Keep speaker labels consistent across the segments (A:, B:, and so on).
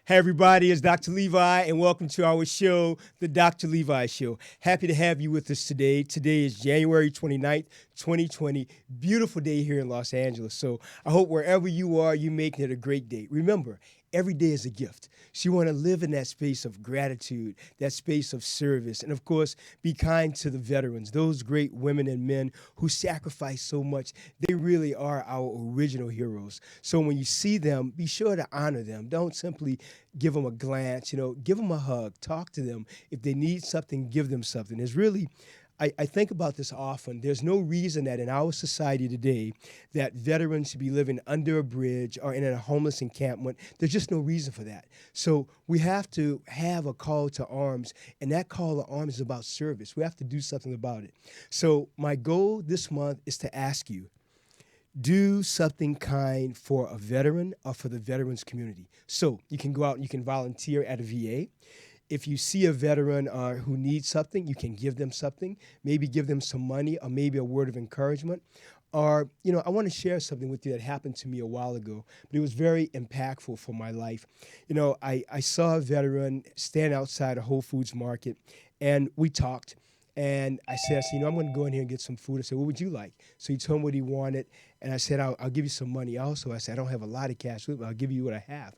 A: Hey everybody, it's Dr. Levi and welcome to our show, The Dr. Levi Show. Happy to have you with us today. Today is January 29th, 2020. Beautiful day here in Los Angeles. So I hope wherever you are, you're making it a great day. Remember, every day is a gift. So you want to live in that space of gratitude, that space of service, and of course, be kind to the veterans, those great women and men who sacrifice so much. They really are our original heroes. So when you see them, be sure to honor them. Don't simply give them a glance, give them a hug, talk to them. If they need something, give them something. There's really I think about this often. There's no reason that in our society today that veterans should be living under a bridge or in a homeless encampment. There's just no reason for that. So we have to have a call to arms, and that call to arms is about service. We have to do something about it. So my goal this month is to ask you, do something kind for a veteran or for the veterans community. So you can go out and you can volunteer at a VA. If you see a veteran who needs something, you can give them something, maybe give them some money or maybe a word of encouragement. Or, I want to share something with you that happened to me a while ago, but it was very impactful for my life. I saw a veteran stand outside a Whole Foods market, and we talked. And I said, I'm going to go in here and get some food. I said, what would you like? So he told me what he wanted, and I said, I'll give you some money also. I said, I don't have a lot of cash with me. I'll give you what I have.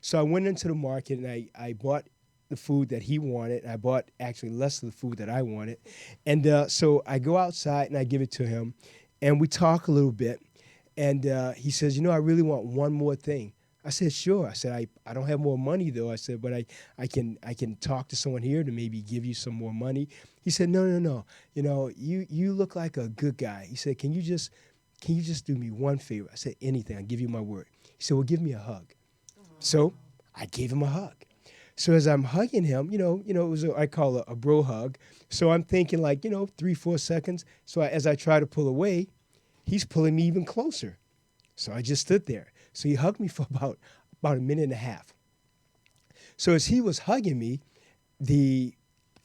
A: So I went into the market, and I bought the food that he wanted. I bought actually less of the food that I wanted. And so I go outside and I give it to him, and we talk a little bit. And he says, I really want one more thing. I said, sure. I said, I don't have more money though. I said, but I can talk to someone here to maybe give you some more money. He said, no. You look like a good guy. He said, can you just do me one favor? I said, anything. I'll give you my word. He said, well, give me a hug. So I gave him a hug. So as I'm hugging him, it was I call it a bro hug. So I'm thinking 3-4 seconds. So as I try to pull away, he's pulling me even closer. So I just stood there. So he hugged me for about a minute and a half. So as he was hugging me,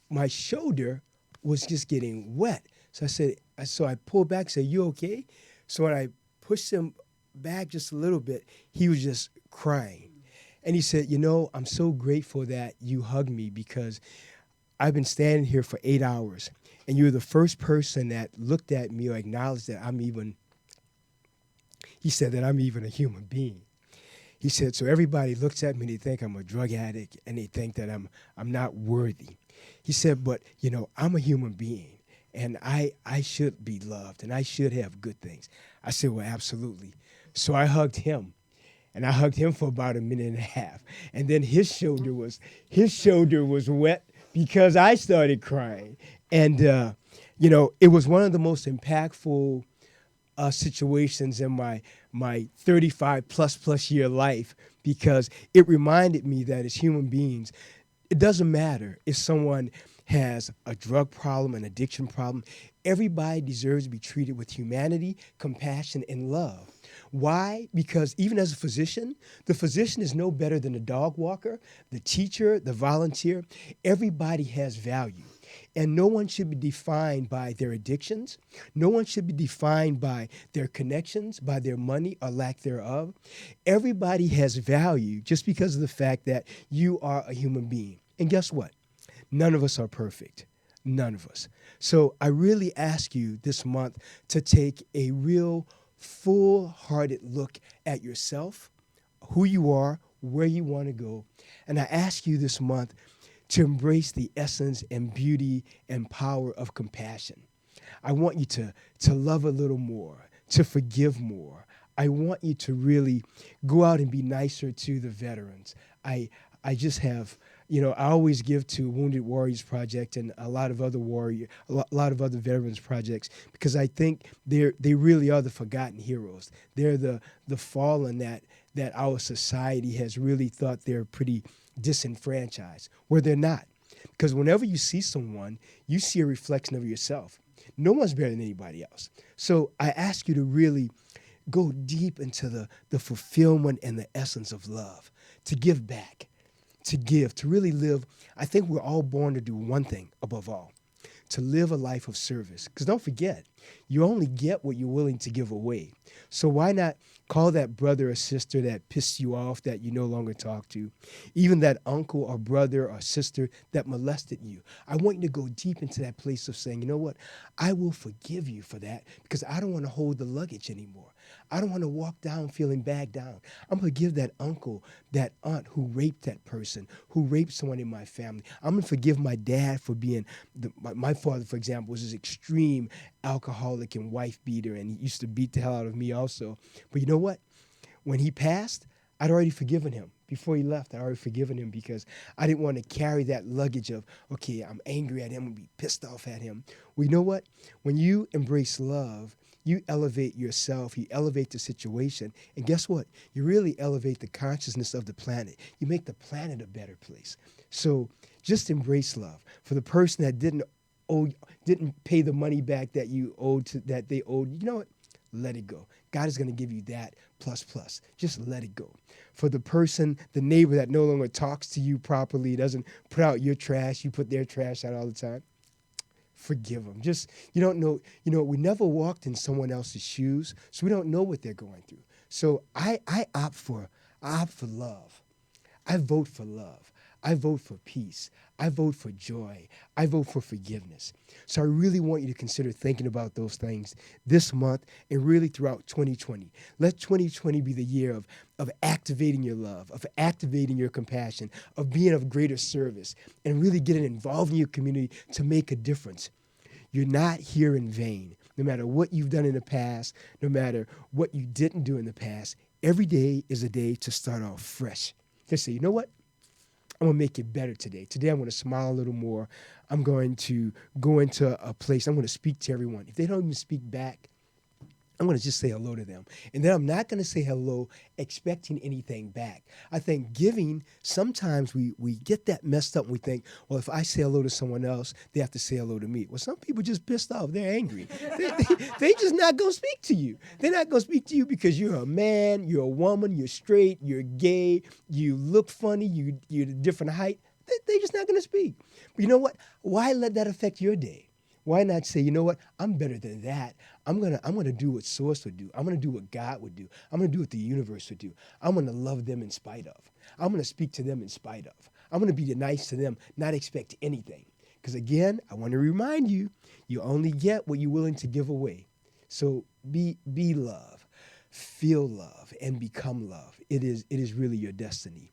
A: my shoulder was just getting wet. So I pulled back, said, you okay? So when I pushed him back just a little bit, he was just crying. And he said, I'm so grateful that you hugged me because I've been standing here for 8 hours, and you're the first person that looked at me or acknowledged that he said that I'm even a human being. He said, so everybody looks at me and they think I'm a drug addict and they think that I'm not worthy. He said, but, I'm a human being and I should be loved and I should have good things. I said, well, absolutely. So I hugged him. And I hugged him for about a minute and a half. And then his shoulder was wet because I started crying. And, it was one of the most impactful situations in my 35 plus year life because it reminded me that as human beings, it doesn't matter if someone has a drug problem, an addiction problem. Everybody deserves to be treated with humanity, compassion, and love. Why? Because even as a physician, the physician is no better than the dog walker, the teacher, the volunteer. Everybody has value. And no one should be defined by their addictions. No one should be defined by their connections, by their money or lack thereof. Everybody has value just because of the fact that you are a human being. And guess what? None of us are perfect. None of us. So I really ask you this month to take a real full-hearted look at yourself, who you are, where you want to go. And I ask you this month to embrace the essence and beauty and power of compassion. I want you to love a little more, to forgive more. I want you to really go out and be nicer to the veterans. I just have, I always give to Wounded Warriors Project and a lot of other veterans projects because I think they really are the forgotten heroes. They're the fallen that our society has really thought they're pretty disenfranchised, where they're not. Because whenever you see someone, you see a reflection of yourself. No one's better than anybody else. So I ask you to really go deep into the fulfillment and the essence of love, to give back, to give, to really live. I think we're all born to do one thing above all, to live a life of service. Because don't forget, you only get what you're willing to give away. So why not call that brother or sister that pissed you off that you no longer talk to, even that uncle or brother or sister that molested you? I want you to go deep into that place of saying, you know what, I will forgive you for that because I don't want to hold the luggage anymore. I don't want to walk down feeling bagged down. I'm going to forgive that uncle, that aunt who raped that person, who raped someone in my family. I'm going to forgive my dad for being, my father, for example, was this extreme alcoholic and wife beater, and he used to beat the hell out of me also. But you know what? When he passed, I'd already forgiven him. Before he left, I'd already forgiven him because I didn't want to carry that luggage of, okay, I'm angry at him and be pissed off at him. Well, you know what? When you embrace love, you elevate yourself, you elevate the situation, and guess what? You really elevate the consciousness of the planet. You make the planet a better place. So just embrace love. For the person that didn't pay the money back that they owed, you know what? Let it go. God is going to give you that plus. Just let it go. For the person, the neighbor that no longer talks to you properly, doesn't put out your trash, you put their trash out all the time, forgive them. Just, you don't know, we never walked in someone else's shoes, so we don't know what they're going through. So I opt for love. I vote for love. I vote for peace. I vote for joy. I vote for forgiveness. So I really want you to consider thinking about those things this month and really throughout 2020. Let 2020 be the year of activating your love, of activating your compassion, of being of greater service, and really getting involved in your community to make a difference. You're not here in vain. No matter what you've done in the past, no matter what you didn't do in the past, every day is a day to start off fresh. Just say, you know what? I'm going to make it better today. Today I'm going to smile a little more. I'm going to go into a place. I'm going to speak to everyone. If they don't even speak back, I'm going to just say hello to them. And then I'm not going to say hello expecting anything back. I think giving, sometimes we get that messed up and we think, well, if I say hello to someone else, they have to say hello to me. Well, some people just pissed off. They're angry. They just not going to speak to you. They're not going to speak to you because you're a man, you're a woman, you're straight, you're gay, you look funny, you're a different height. They're just not going to speak. But you know what? Why let that affect your day? Why not say, you know what? I'm better than that. I'm gonna do what Source would do. I'm gonna do what God would do. I'm gonna do what the universe would do. I'm gonna love them in spite of. I'm gonna speak to them in spite of. I'm gonna be nice to them, not expect anything. Because again, I want to remind you, you only get what you're willing to give away. So be love, feel love, and become love. It is really your destiny.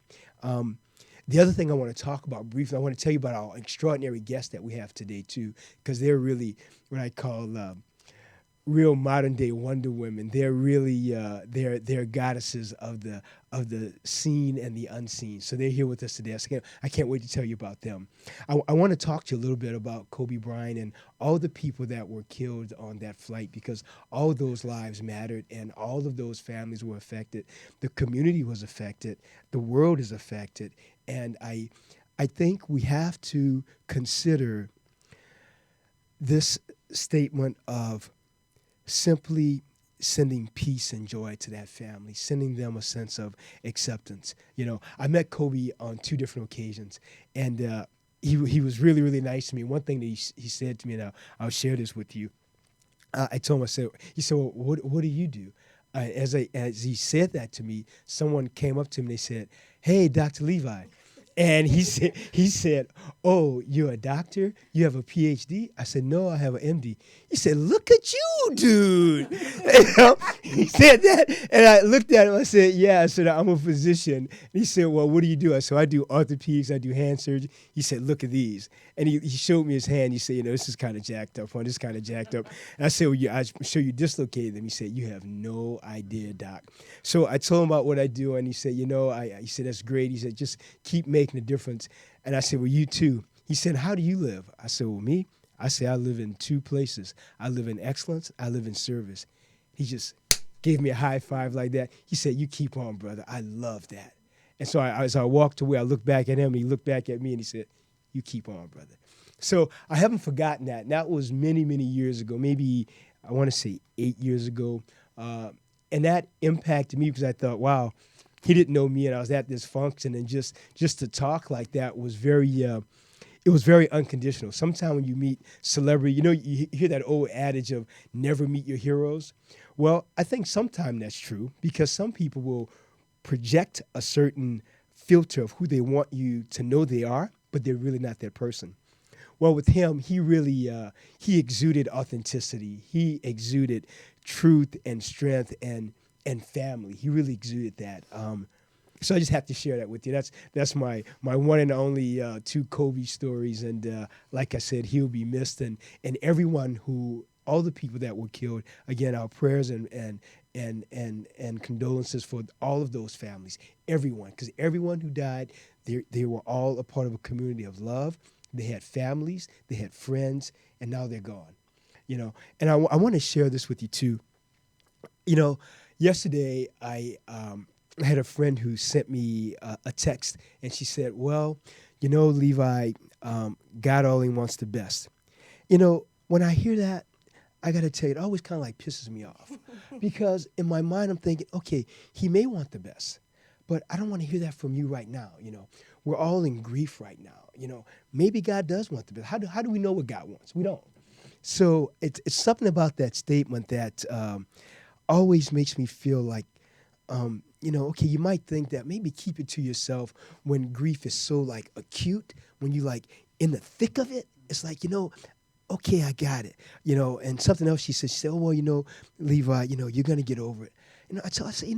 A: The other thing I want to talk about briefly, I want to tell you about our extraordinary guests that we have today too, because they're really what I call real modern day Wonder Women. They're really they're goddesses of the seen and the unseen. So they're here with us today. I can't wait to tell you about them. I want to talk to you a little bit about Kobe Bryant and all the people that were killed on that flight, because all those lives mattered and all of those families were affected. The community was affected. The world is affected. And I think we have to consider this statement of simply sending peace and joy to that family, sending them a sense of acceptance. I met Kobe on 2 different occasions, and he was really, really nice to me. One thing that he said to me, and I'll share this with you. I told him, he said, well, what do you do? As he said that to me, someone came up to him and they said, hey, Dr. Levi. And he said, oh, you're a doctor? You have a PhD? I said, no, I have an MD. He said, look at you, dude. He said that, and I looked at him. I said, yeah. I said, I'm a physician. And he said, well, what do you do? I said, I do orthopedics. I do hand surgery. He said, look at these. And he showed me his hand. He said, this is kind of jacked up. This is kind of jacked up. And I said, well, I'm sure you dislocated them. He said, you have no idea, doc. So I told him about what I do, and he said, he said, that's great. He said, just keep making a difference. And I said, well, you too. He said, how do you live? I said, well, me? I say I live in 2 places. I live in excellence. I live in service. He just gave me a high five like that. He said, you keep on, brother. I love that. And so as I walked away, I looked back at him, and he looked back at me, and he said, you keep on, brother. So I haven't forgotten that. And that was many, many years ago, maybe I want to say 8 years ago. And that impacted me because I thought, wow, he didn't know me, and I was at this function, and just to talk like that was very it was very unconditional. Sometimes when you meet celebrity, you hear that old adage of never meet your heroes. Well, I think sometimes that's true because some people will project a certain filter of who they want you to know they are, but they're really not that person. Well, with him, he really he exuded authenticity. He exuded truth and strength and family. He really exuded that. So I just have to share that with you. That's my one and only two Kobe stories. And like I said, he'll be missed. And everyone who, all the people that were killed, again, our prayers and condolences for all of those families, everyone, because everyone who died, they were all a part of a community of love. They had families, they had friends, and now they're gone. And I want to share this with you too. You know, Yesterday I had a friend who sent me a text, and she said, "Well, Levi, God only wants the best." When I hear that, I got to tell you, it always kind of like pisses me off because in my mind I'm thinking, okay, he may want the best, but I don't want to hear that from you right now. We're all in grief right now. Maybe God does want the best. How do we know what God wants? We don't. So it's something about that statement that always makes me feel like, okay, you might think that maybe keep it to yourself when grief is so like acute, when you like in the thick of it. It's like, okay, I got it. And something else she said, oh, well, Levi, you're going to get over it. I said,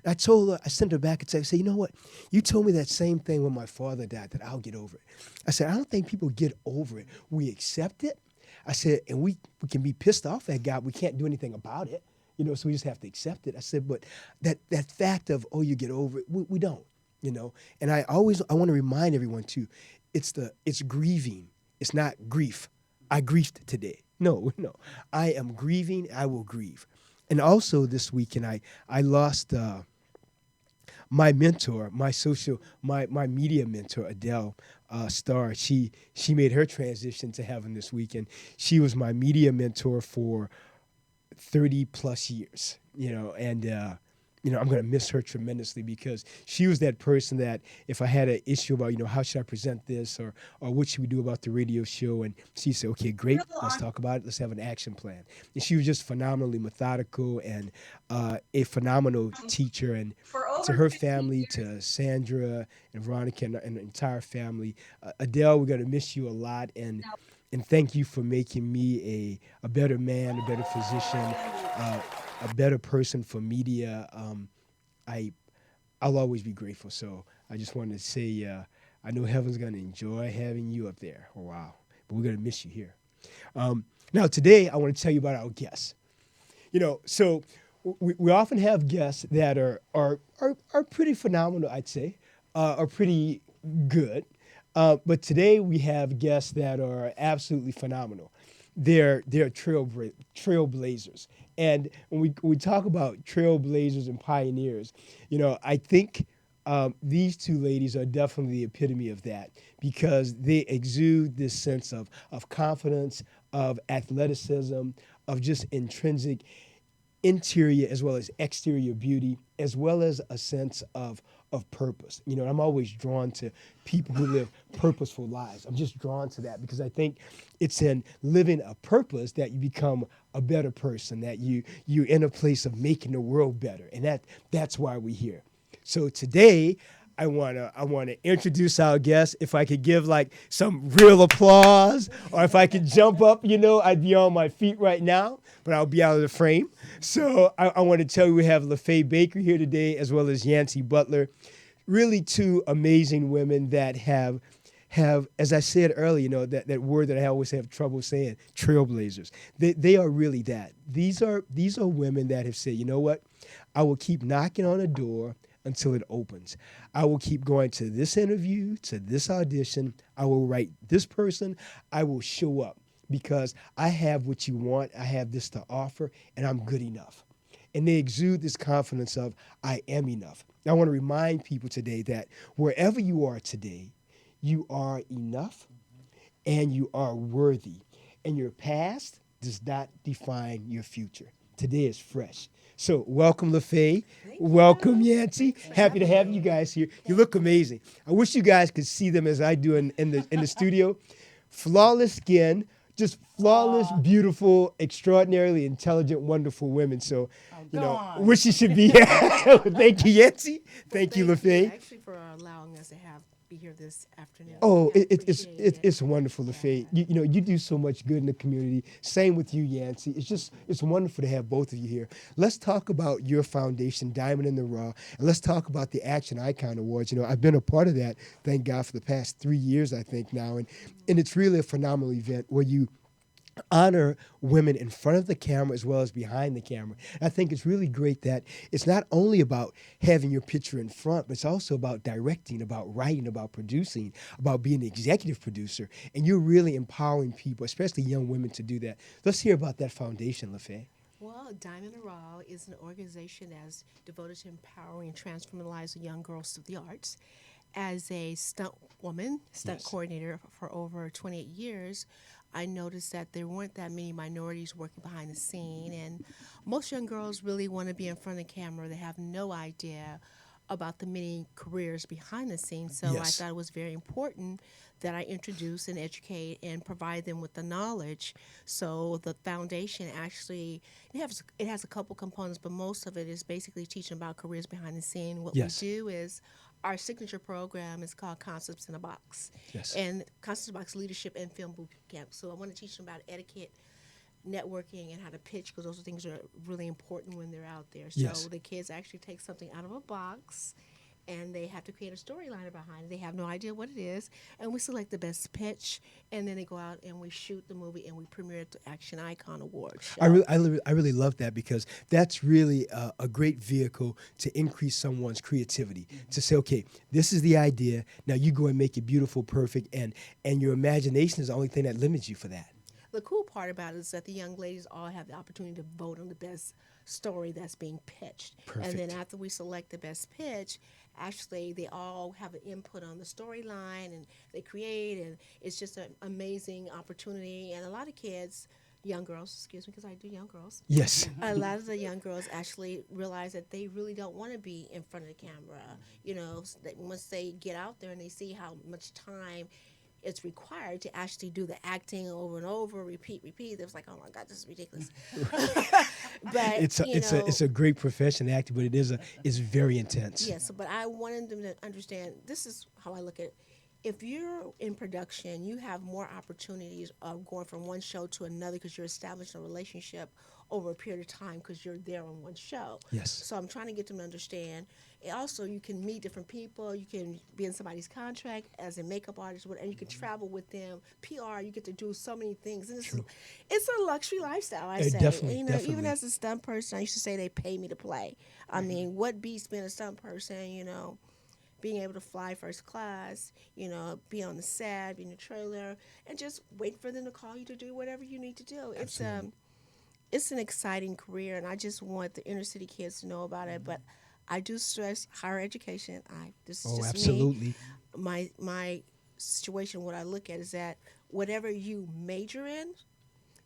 A: I told her, I sent her back and said, you know what? You told me that same thing when my father died, that I'll get over it. I said, I don't think people get over it. We accept it. I said, and we can be pissed off at God. We can't do anything about it. So we just have to accept it. I said, but that fact of, oh, you get over it, we don't, And I want to remind everyone too, it's grieving. It's not grief. I grieved today. No, no. I am grieving. I will grieve. And also this weekend, I lost my mentor, my media mentor, Adele Starr. She made her transition to heaven this weekend. She was my media mentor for 30 plus years, and I'm going to miss her tremendously because she was that person that if I had an issue about, how should I present this or what should we do about the radio show, and she said, okay, great, let's talk about it. Let's have an action plan. And she was just phenomenally methodical and a phenomenal teacher. And to her family, to Sandra and Veronica and the entire family, Adele, we're going to miss you a lot. And thank you for making me a better man, a better physician, a better person for media. I'll always be grateful. So I just wanted to say, I know heaven's going to enjoy having you up there. Oh, wow. But we're going to miss you here. Now, today, I want to tell you about our guests. So we often have guests that are pretty phenomenal, I'd say, are pretty good. But today we have guests that are absolutely phenomenal. They're trailblazers. And when we talk about trailblazers and pioneers, I think these two ladies are definitely the epitome of that because they exude this sense of confidence, of athleticism, of just intrinsic interior as well as exterior beauty, as well as a sense of purpose. I'm always drawn to people who live purposeful lives. I'm just drawn to that because I think it's in living a purpose that you become a better person, that you're in a place of making the world better. And that's why we're here. So today I wanna introduce our guest. If I could give like some real applause, or if I could jump up, I'd be on my feet right now, but I'll be out of the frame. So I want to tell you we have Lafaye Baker here today, as well as Yancy Butler. Really two amazing women that have, as I said earlier, that word that I always have trouble saying, trailblazers. They are really that. These are women that have said, you know what, I will keep knocking on a door until it opens. I will keep going to this interview, to this audition. I will write this person. I will show up because I have what you want. I have this to offer, and I'm good enough. And they exude this confidence of, I am enough. I want to remind people today that wherever you are today, you are enough and you are worthy. And your past does not define your future. Today is fresh. So welcome, Lafaye.
B: Thank
A: Welcome,
B: you.
A: Yancy.
B: Thanks for
A: Happy to
B: having
A: have you
B: me.
A: guys here. You
B: Thank
A: look
B: you.
A: amazing. I wish you guys could see them as I do in the studio. Flawless skin, just flawless,
B: Aw,
A: beautiful, extraordinarily intelligent, wonderful women. So,
B: oh, go on.
A: wish you should be here. Thank you, Yancy.
C: Well,
A: Thank you,
C: thank you
A: Lafaye.
C: actually for allowing us to be here this afternoon.
A: Oh,
C: I
A: it's
C: appreciate it.
A: it's wonderful,
C: Yeah.
A: Lafaye. You do so much good in the community. Same with you, Yancy. It's wonderful to have both of you here. Let's talk about your foundation, Diamond in the Raw, and let's talk about the Action Icon Awards. I've been a part of that, thank God, for the past 3 years, I think now, and it's really a phenomenal event where you honor women in front of the camera as well as behind the camera. I think it's really great that it's not only about having your picture in front, but it's also about directing, about writing, about producing, about being the executive producer. And you're really empowering people, especially young women, to do that. Let's hear about that foundation, Lafaye.
C: Well, Diamond Raw is an organization that's devoted to empowering and transforming the lives of young girls through the arts. As a stunt woman, stunt
A: Yes.
C: coordinator for over 28 years, I noticed that there weren't that many minorities working behind the scene, and most young girls really want to be in front of the camera. They have no idea about the many careers behind the scenes. So I
A: Yes.
C: thought it was very important that I introduce and educate and provide them with the knowledge. So the foundation actually it has a couple components, but most of it is basically teaching about careers behind the scene. What we
A: Yes.
C: do is our signature program is called Concepts in a Box,
A: Yes.
C: and Concepts in a Box Leadership and Film Boot Camp. So I want to teach them about etiquette, networking, and how to pitch because those are things that are really important when they're out there. So
A: Yes.
C: the kids actually take something out of a box and they have to create a storyline behind it. They have no idea what it is, and we select the best pitch, and then they go out and we shoot the movie and we premiere it at the Action Icon Awards show.
A: I really love that because that's really a great vehicle to increase someone's creativity. To say, okay, this is the idea. Now you go and make it beautiful, perfect, and your imagination is the only thing that limits you for that.
C: The cool part about it is that the young ladies all have the opportunity to vote on the best story that's being pitched. And then
A: Perfect.
C: after we select the best pitch, actually they all have an input on the storyline and they create, and it's just an amazing opportunity. And a lot of kids, young girls, excuse me, because I do young girls,
A: Yes.
C: a lot of the young girls actually realize that they really don't want to be in front of the camera. Once they get out there and they see how much time it's required to actually do the acting over and over, repeat, repeat. It was like, oh my God, this is ridiculous. but
A: It's a great profession, acting, but it's very intense.
C: yes. But I wanted them to understand. This is how I look at it. If you're in production, you have more opportunities of going from one show to another because you're establishing a relationship over a period of time because you're there on one show.
A: Yes.
C: So I'm trying to get them to understand. And also, you can meet different people. You can be in somebody's contract as a makeup artist, and you can travel with them. PR, you get to do so many things, and it's a luxury lifestyle. I say,
A: Definitely,
C: even
A: definitely.
C: as a stunt person, I used to say they pay me to play. I mean, what beats being a stunt person? Being able to fly first class, be on the set, be in the trailer, and just wait for them to call you to do whatever you need to do.
A: Absolutely.
C: It's an exciting career, and I just want the inner city kids to know about it. But I do stress higher education. This is
A: Oh,
C: just me.
A: absolutely.
C: My situation. What I look at is that whatever you major in,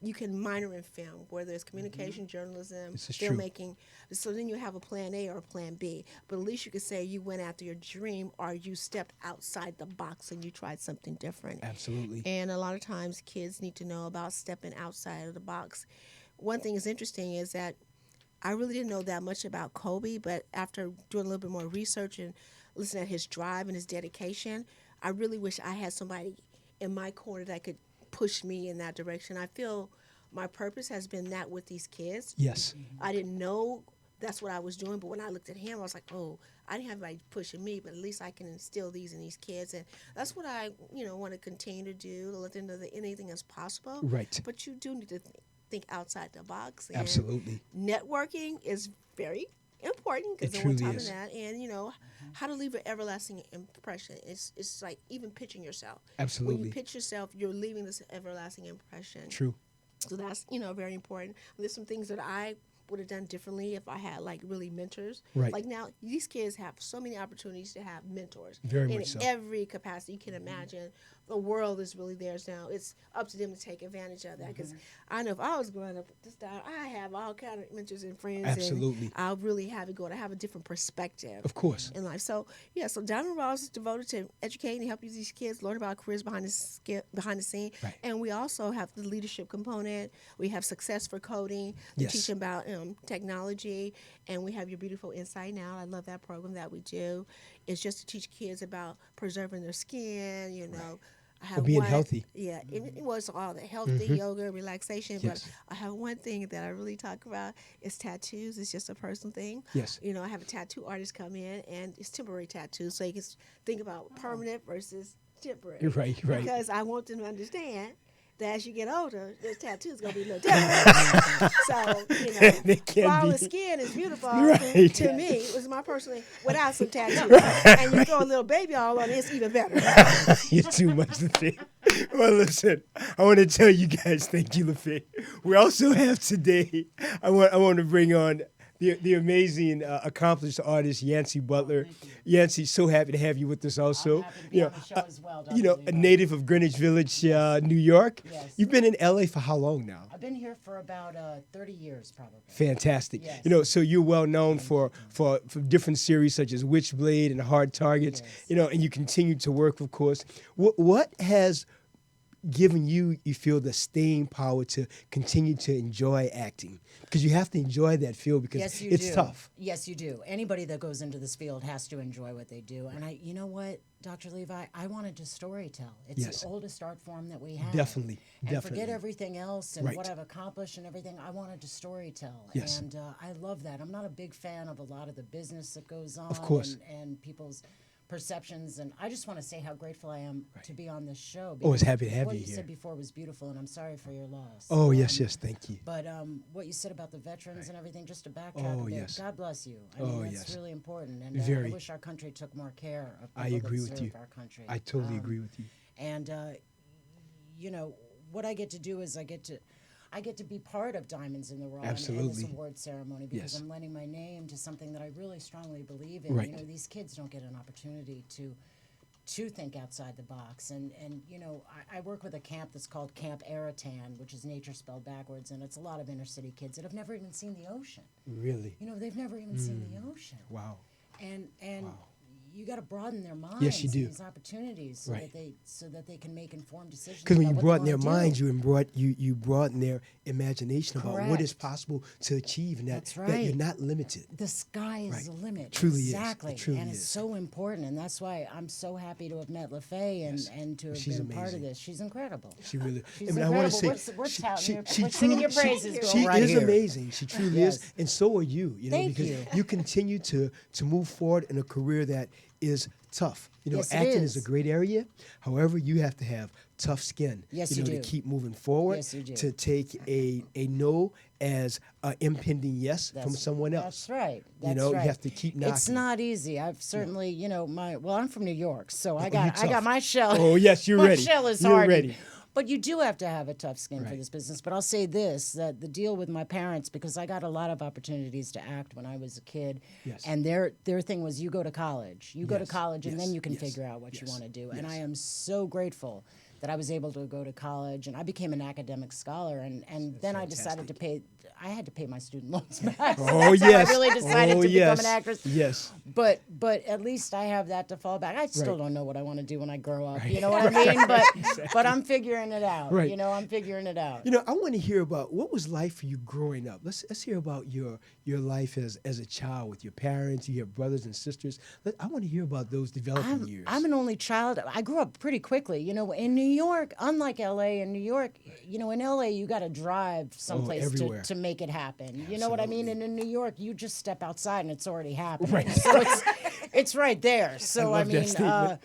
C: you can minor in film, whether it's communication, journalism,
A: This is true.
C: filmmaking. So then you have a plan A or a plan B. But at least you could say you went after your dream or you stepped outside the box and you tried something different.
A: Absolutely.
C: And a lot of times kids need to know about stepping outside of the box. One thing is interesting is that I really didn't know that much about Kobe, but after doing a little bit more research and listening at his drive and his dedication, I really wish I had somebody in my corner that could push me in that direction. I feel my purpose has been that with these kids.
A: Yes.
C: I didn't know that's what I was doing, but when I looked at him, I was like, oh, I didn't have anybody pushing me, but at least I can instill these in these kids. And that's what I, want to continue to do, to let them know that anything is possible.
A: Right.
C: But you do need to think outside the box. And
A: Absolutely.
C: networking is very important because
A: It
C: then on
A: truly
C: top
A: is.
C: of that, and how to leave an everlasting impression. It's like even pitching yourself. When
A: Absolutely.
C: you pitch yourself, you're leaving this everlasting impression.
A: True.
C: So that's very important. There's some things that I would have done differently if I had like really mentors.
A: Right.
C: Like now, these kids have so many opportunities to have mentors
A: Very
C: in
A: much so.
C: every capacity you can imagine. the world is really theirs now. It's up to them to take advantage of that. Because I know if I was growing up this time, I have all kind of mentors and friends,
A: Absolutely.
C: and I'll really have it going. I have a different perspective
A: Of course.
C: in life. So yeah, so Diamond Ross is devoted to educating and helping these kids learn about careers behind the scene.
A: Right.
C: And we also have the leadership component. We have Success for Coding to
A: Yes.
C: teach them about technology, and we have Your Beautiful Inside Now. I love that program that we do. It's just to teach kids about preserving their skin. You know. I have
A: being
C: one,
A: healthy.
C: yeah, it was all the healthy yoga, relaxation.
A: Yes.
C: But I have one thing that I really talk about is tattoos. It's just a personal thing.
A: Yes.
C: You know, I have a tattoo artist come in, and it's temporary tattoos, so you can think about permanent versus temporary.
A: Right, right.
C: Because I want them to understand that as you get older, this tattoo is going to be a little different. So,
A: They can
C: flawless
A: be.
C: skin is beautiful
A: Right.
C: to me. It was my personal thing without some tattoos. And you throw a little baby all on it, it's even better.
A: You're too much to think. Well, listen, I want to tell you guys, thank you, Lafaye. We also have today, I want to bring on the amazing, accomplished artist, Yancy Butler. Yancy, so happy to have you with us also.
B: I'm happy to be on the show as well, Dr.
A: A
B: Levi.
A: native of Greenwich Village, New York.
B: Yes.
A: You've been in LA for how long now?
B: I've been here for about 30 years, probably.
A: Fantastic.
B: Yes.
A: So you're well known for different series such as Witchblade and Hard Targets.
B: Yes.
A: And you continue to work, of course. What has given you feel the staying power to continue to enjoy acting? Because you have to enjoy that field because
B: Yes, you
A: it's
B: do.
A: tough.
B: Yes, you do. Anybody that goes into this field has to enjoy what they do. And you know what, Dr. Levi, I wanted to storytell. It's
A: Yes.
B: the oldest art form that we have.
A: Definitely,
B: And
A: definitely.
B: forget everything else and
A: Right.
B: what I've accomplished and everything. I wanted to storytell.
A: Yes.
B: And I love that. I'm not a big fan of a lot of the business that goes on.
A: Of course.
B: And people's perceptions, and I just want to say how grateful I am to be on this show.
A: Always
B: because
A: happy to have
B: what
A: you
B: you
A: here.
B: said before was beautiful, and I'm sorry for your loss.
A: Oh, yes, thank you.
B: But what you said about the veterans and everything, just to backtrack
A: Oh,
B: a bit,
A: yes.
B: God bless you. I
A: Oh,
B: mean, that's
A: yes.
B: really important. And
A: Very.
B: I wish our country took more care of
A: I
B: people
A: agree
B: that
A: with
B: serve
A: you.
B: our country.
A: I totally agree with you.
B: And, what I get to do is I get to be part of Diamonds in the Raw and this
A: Absolutely.
B: award ceremony because
A: Yes.
B: I'm lending my name to something that I really strongly believe in.
A: Right.
B: These kids don't get an opportunity to think outside the box. And I work with a camp that's called Camp Aratan, which is nature spelled backwards, and it's a lot of inner city kids that have never even seen the ocean.
A: Really?
B: They've never even seen the ocean.
A: Wow.
B: And you got to broaden their minds.
A: Yes, you
B: and
A: do.
B: these opportunities so
A: Right.
B: that they can make informed decisions.
A: Because when
B: about
A: you
B: what
A: broaden
B: they
A: their
B: wanna
A: minds,
B: do.
A: you broaden their imagination about what is
B: Correct.
A: possible to achieve, and
B: That's
A: that you're
B: right.
A: not limited.
B: The sky is
A: Right.
B: the limit.
A: Truly is. It
B: exactly.
A: truly
B: and it's
A: is.
B: so important, and that's why I'm so happy to have met Lafaye and,
A: Yes.
B: and to have
A: She's
B: been part of
A: amazing.
B: this. She's incredible.
A: She really.
B: She's
A: I want to say
B: incredible. We're touting
A: she,
B: her-
A: she
B: we're singing your
A: truly-
B: praises, girl,
A: She
B: right
A: is
B: here.
A: amazing. She truly
B: Yes.
A: is, and so are you.
B: Thank
A: because
B: you.
A: you continue to move forward in a career that is tough.
B: Yes, it
A: acting is a
B: is.
A: great area. However, you have to have tough skin.
B: Yes,
A: you
B: you
A: know,
B: do.
A: to keep moving forward.
B: Yes, you do.
A: To take a no as an impending yes from someone else.
B: That's right.
A: You
B: That's
A: know,
B: right.
A: you have to keep knocking.
B: It's not easy. I've certainly, I'm from New York, so I
A: you're
B: got
A: tough.
B: my shell.
A: Oh, yes, you're
B: my
A: ready.
B: shell is
A: You're
B: hardy.
A: ready.
B: But you do have to have a tough skin for
A: Right.
B: this business. But I'll say this, that the deal with my parents, because I got a lot of opportunities to act when I was a kid,
A: Yes.
B: and their thing was you go to college. You go to
A: Yes,
B: college, and
A: yes,
B: then you can
A: yes,
B: figure out what you
A: yes,
B: want to do. And
A: yes.
B: I am so grateful that I was able to go to college, and I became an academic scholar, and then I decided to pay. I had to pay my student loans back. So
A: Oh
B: that's
A: yes.
B: how I really decided
A: oh,
B: to
A: yes.
B: become an actress.
A: Yes.
B: But at least I have that to fall back. I still
A: Right.
B: don't know what I want to do when I grow up. You know what I mean? But I'm figuring it out.
A: Right.
B: I'm figuring it out.
A: I want to hear about what was life for you growing up. Let's hear about your life as a child with your parents. You have brothers and sisters. I want to hear about those developing years.
B: I'm an only child. I grew up pretty quickly. In New York, unlike LA, in New York, in LA, you got to drive someplace
A: everywhere.
B: to make it happen. You know what I mean? And in New York, you just step outside and it's already happening.
A: Right.
B: So it's right there. So
A: I love that statement.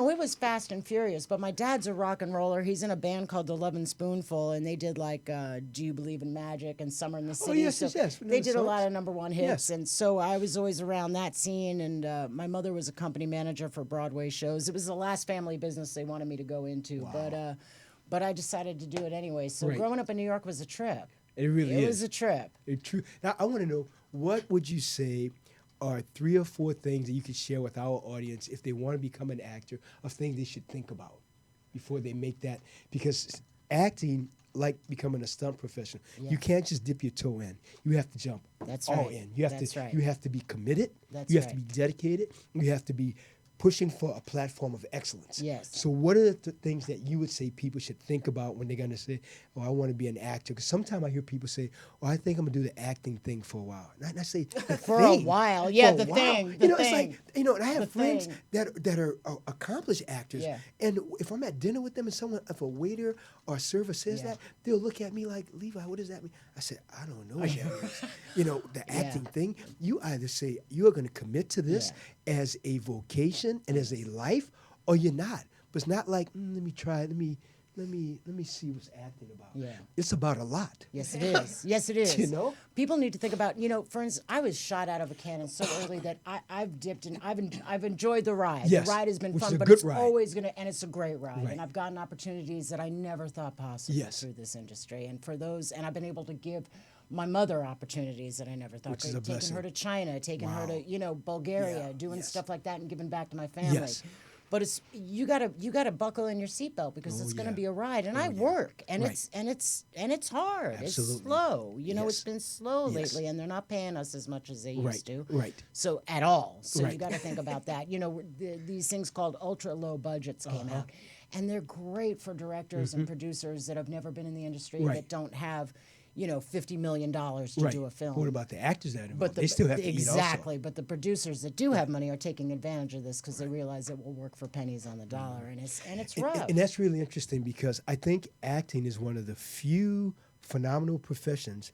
B: It was fast and furious. But my dad's a rock and roller. He's in a band called the Lovin' Spoonful, and they did like Do You Believe in Magic and Summer in the City.
A: yes,
B: so
A: yes, yes. We know
B: They
A: the
B: did a lot
A: songs.
B: of number one hits,
A: Yes.
B: and so I was always around that scene. And my mother was a company manager for Broadway shows. It was the last family business they wanted me to go into, but I decided to do it anyway. So
A: Right.
B: growing up in New York was a trip.
A: It really
B: It
A: is.
B: was a trip.
A: It's true. Now I want to know, what would you say are 3 or 4 things that you could share with our audience if they want to become an actor, of things they should think about before they make that? Because acting, like becoming a stunt professional,
B: Yeah.
A: you can't just dip your toe in. You have to jump
B: That's
A: all
B: right.
A: in. You have
B: That's
A: to
B: right.
A: you have to be committed.
B: That's
A: you have to
B: right.
A: be dedicated. You have to be pushing for a platform of excellence.
B: Yes.
A: So what are the things that you would say people should think about when they're going to say, oh, I want to be an actor? Because sometimes I hear people say, oh, I think I'm going to do the acting thing for a while. And I say, the
B: For a
A: thing,
B: while. Yeah,
A: for a
B: the
A: while.
B: thing,
A: You
B: the
A: know, it's
B: thing,
A: like, you know, and I have
B: the
A: friends
B: thing.
A: that are accomplished actors.
B: Yeah.
A: And if I'm at dinner with them and if a waiter or a server says
B: Yeah.
A: that, they'll look at me like, Levi, what does that mean? I said, I don't know what that means. You know, the acting thing, you either say you are going to commit to this as a vocation and as a life, or you're not. But it's not like, let me try, let me see what's acting about.
B: Yeah.
A: It's about a lot.
B: Yes, it is. Yes, it is.
A: You know?
B: People need to think about, for instance, I was shot out of a cannon so early that I've dipped and I've enjoyed the ride.
A: Yes,
B: The ride has been
A: which is
B: fun,
A: a
B: but
A: good
B: it's
A: ride.
B: always and it's a great ride.
A: Right.
B: And I've gotten opportunities that I never thought possible
A: Yes.
B: through this industry. And for those, and I've been able to give my mother opportunities that I never thought.
A: Which is a
B: taking
A: blessing.
B: her to China, taking her to, Bulgaria,
A: Yeah,
B: doing
A: yes.
B: stuff like that and giving back to my family.
A: Yes.
B: But it's you gotta buckle in your seatbelt because it's gonna
A: yeah.
B: be a ride, and I
A: yeah.
B: work, and
A: Right.
B: it's hard.
A: Absolutely.
B: It's slow.
A: Yes.
B: It's been slow
A: Yes.
B: lately, and they're not paying us as much as they
A: Right,
B: used to.
A: right.
B: So at all. So you
A: Right.
B: got to think about that. These things called ultra low budgets came out, and they're great for directors and producers that have never been in the industry
A: Right.
B: that don't have, $50 million to
A: Right.
B: do a film.
A: What about the actors that are involved?
B: But
A: They still have to eat
B: exactly.
A: also.
B: But the producers that do have money are taking advantage of this because they realize it will work for pennies on the dollar, and it's rough.
A: And that's really interesting because I think acting is one of the few phenomenal professions.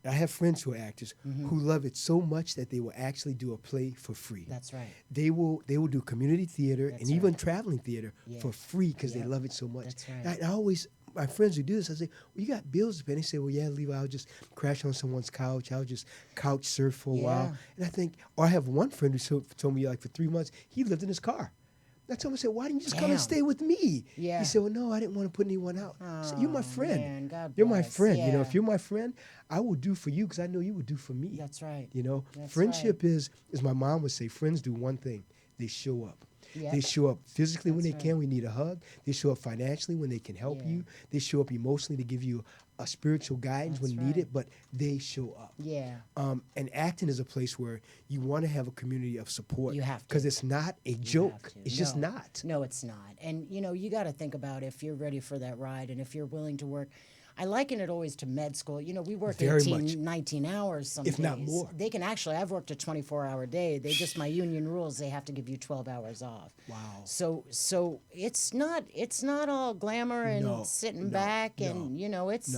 A: I have friends who are actors who love it so much that they will actually do a play for free.
B: That's right.
A: They will do community theater
B: That's
A: and even
B: right.
A: traveling theater
B: Yeah.
A: for free because they
B: Yep.
A: love it so much.
B: That's right.
A: And I always, my friends who do this, I say, well, you got bills to pay. And they say, well, yeah, Levi, I'll just crash on someone's couch. I'll just couch surf for a while.
B: Yeah.
A: And I think, or I have one friend who told me like for 3 months, he lived in his car. I told him, I said, why didn't you just come and
B: Damn.
A: stay with me?
B: Yeah.
A: He said, well, no, I didn't want to put anyone out. I said, you're my friend.
B: man, God
A: You're my
B: bless.
A: friend.
B: Yeah.
A: If you're my friend, I will do for you because I know you would do for me.
B: That's right. That's
A: Friendship is, as my mom would say, friends do one thing. They show up.
B: Yep.
A: They show up physically when
B: That's
A: they can. We need a hug. They show up financially when they can help
B: Yeah.
A: you. They show up emotionally to give you a spiritual guidance
B: That's
A: when
B: right.
A: needed, but they show up.
B: Yeah.
A: And acting is a place where you want to have a community of support.
B: You have to.
A: Because it's not a joke.
B: to.
A: It's just
B: No.
A: not.
B: No, it's not. And you got to think about if you're ready for that ride and if you're willing to work. I liken it always to med school. We work
A: Very
B: 18,
A: much.
B: 19 hours some
A: If
B: days.
A: not more.
B: They can actually, I've worked a 24-hour day. My union rules, they have to give you 12 hours off.
A: Wow.
B: So it's not all glamour and
A: No,
B: sitting
A: no,
B: back
A: no,
B: and
A: no.
B: it's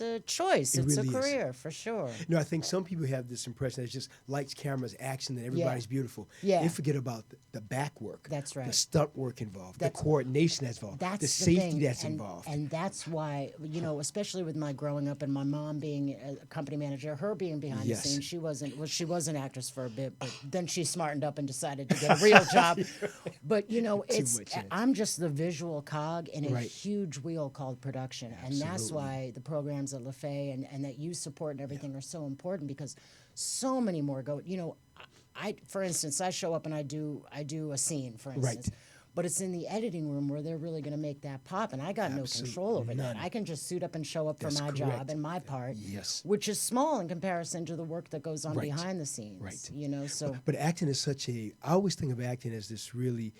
B: a choice.
A: It
B: It's
A: really
B: a
A: is.
B: career for sure.
A: I think some people have this impression that it's just lights, cameras, action, and everybody's beautiful.
B: Yeah.
A: They forget about the back work.
B: That's right.
A: The stunt work involved,
B: That's-
A: the coordination that's involved,
B: That's
A: the
B: the
A: safety
B: thing.
A: that's
B: and,
A: involved.
B: And that's why, especially with my growing up and my mom being a company manager, her being behind
A: Yes.
B: the scenes, she was an actress for a bit, but then she smartened up and decided to get a real job. But
A: much, yeah.
B: I'm just the visual cog in a
A: Right.
B: huge wheel called production, and that's
A: Absolutely.
B: why the programs at Lafaye and that you support and everything are so important because so many more go. I for instance, I show up and I do a scene, for instance. But it's in the editing room where they're really going to make that pop, and I got no control over that. I can just suit up and show up
A: That's
B: for my job
A: correct.
B: and my part,
A: Yes.
B: which is small in comparison to the work that goes on
A: Right.
B: behind the scenes.
A: Right.
B: So
A: But acting is I always think of acting as this really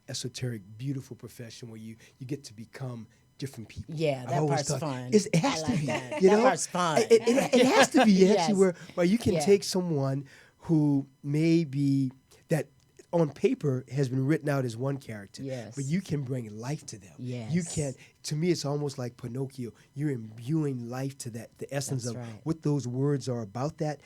A: esoteric, beautiful profession where you get to become different people.
B: Yeah,
A: I
B: that
A: always
B: part's
A: thought,
B: fun.
A: It has
B: I
A: to
B: like
A: be.
B: that.
A: You
B: That
A: know?
B: part's fun.
A: It has to be, Yancy,
B: Yes.
A: where you can
B: Yeah.
A: take someone who may be that on paper has been written out as one character,
B: Yes.
A: but you can bring life to them. You
B: Yes.
A: can. To me, it's almost like Pinocchio. You're imbuing life to the essence
B: That's
A: of
B: right.
A: what those words are about. That